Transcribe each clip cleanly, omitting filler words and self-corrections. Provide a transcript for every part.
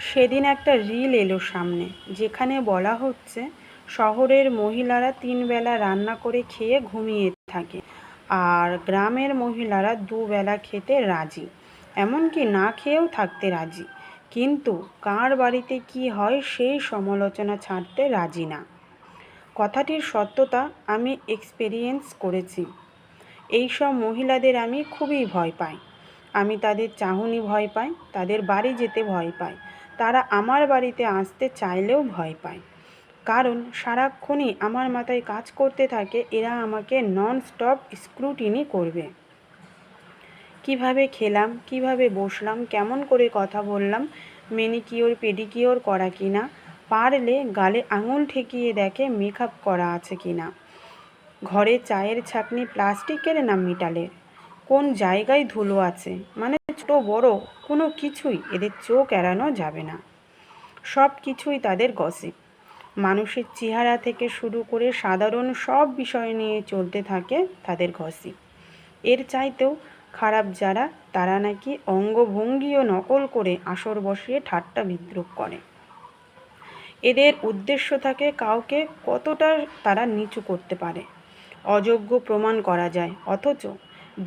সেদিন একটা রিল এলো সামনে, যেখানে বলা হচ্ছে শহরের মহিলারা 3 বেলা রান্না করে খেয়ে ঘুমিয়ে থাকে, আর গ্রামের মহিলারা 2 বেলা খেতে রাজি, এমনকি না খেয়েও থাকতে রাজি। কিন্তু কার বাড়িতে কি হয় সেই সমালোচনা ছাড়তে রাজি না। কথাটির সত্যতা আমি এক্সপেরিয়েন্স করেছি। এইসব মহিলাদের আমি খুবই ভয় পাই। আমি তাদের চাহনি ভয় পাই, তাদের বাড়ি যেতে ভয় পাই, তারা আমার বাড়িতে আসতে চাইলেও ভয় পায়। কারণ সারাক্ষণই আমার মাথায় কাজ করতে থাকে এরা আমাকে নন স্টপ স্ক্রুটিনি করবে। কিভাবে খেলাম, কিভাবে বসলাম, কেমন করে কথা বললাম, ম্যানিকিওর পেডিকিওর করা কিনা, পারলে গালে আঙুল ঠেকিয়ে দেখে মেকআপ করা আছে কিনা, ঘরে চায়ের ছাঁকনি প্লাস্টিকের না মেটালের, কোন জায়গায় ধুলো আছে, মানে ছোট বড় কোনো কিছুই এদের চোখ এড়ানো যাবে না। সব কিছুই তাদের গসিপ। মানুষের চেহারা থেকে শুরু করে সাধারণ সব বিষয় নিয়ে চলতে থাকে তাদের গসিপ। এর চাইতেও খারাপ যারা, তারা নাকি অঙ্গভঙ্গিও নকল করে আসর বসিয়ে ঠাট্টা বিদ্রূপ করে। এদের উদ্দেশ্য থাকে কাউকে কতটা তারা নিচু করতে পারে, অযোগ্য প্রমাণ করা যায়। অথচ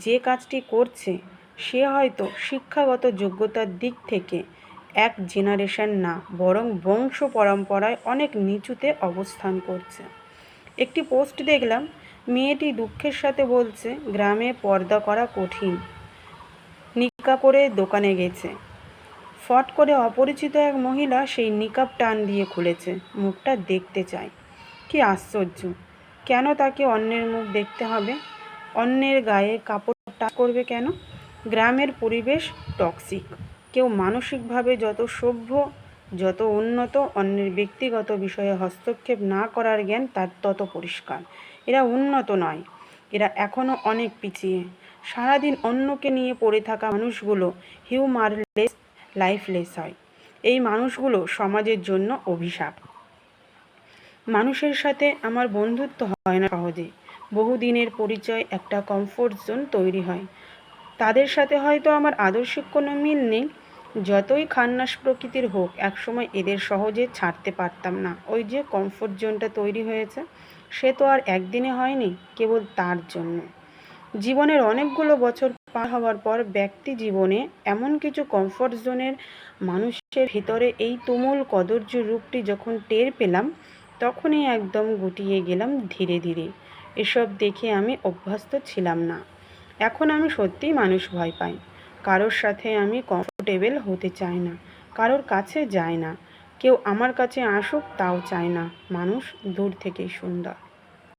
যে কাজটি করছে সে হয়তো শিক্ষাগত যোগ্যতার দিক থেকে এক জেনারেশন না, বরং বংশ পরম্পরায় অনেক নিচুতে অবস্থান করছে। একটি পোস্ট দেখলাম, মেয়েটি দুঃখের সাথে বলছে গ্রামে পর্দা করা কঠিন, নিকা পরে দোকানে গেছে। ফট করে অপরিচিত এক মহিলা সেই নিকাব টান দিয়ে খুলেছে, মুখটা দেখতে চায়। কি আশ্চর্য! কেন তাকে অন্যের মুখ দেখতে হবে? অন্যের গায়ে কাপড় টাচ করবে কেন? গ্রামের পরিবেশ টক্সিক। কেউ মানসিকভাবে যত সভ্য, যত উন্নত, অন্যের ব্যক্তিগত বিষয়ে হস্তক্ষেপ না করার জ্ঞান তার তত পরিষ্কার। এরা উন্নত নয়, এরা এখনও অনেক পিছিয়ে। সারাদিন অন্যকে নিয়ে পড়ে থাকা মানুষগুলো হিউমারলেস, লাইফলেস হয়। এই মানুষগুলো সমাজের জন্য অভিশাপ। মানুষের সাথে আমার বন্ধুত্ব হয় না সহজে। বহুদিনের পরিচয়, একটা কমফোর্ট জোন তৈরি হয়। তাদের সাথে হয়তো আমার আদর্শিক কোনো মিল নেই, যতই খান্নাস প্রকৃতির হোক, একসময় এদের সহজে ছাড়তে পারতাম না। ওই যে কমফোর্ট জোনটা তৈরি হয়েছে, সে তো আর একদিনে হয়নি, কেবল তার জন্য। জীবনের অনেকগুলো বছর পার হওয়ার পর ব্যক্তি জীবনে এমন কিছু কমফোর্ট জোনের মানুষের ভিতরে এই তুমুল কদর্য রূপটি যখন টের পেলাম, তখনই একদম গুটিয়ে গেলাম ধীরে ধীরে। এসব দেখে আমি অভ্যস্ত ছিলাম না। এখন আমি সত্যিই মানুষ ভয় পাই। কারোর সাথে আমি কমফোর্টেবল হতে চাই না, কারোর কাছে যাই না। কেউ আমার কাছে আসুক তাও চাই না। মানুষ দূর থেকেই সুন্দর।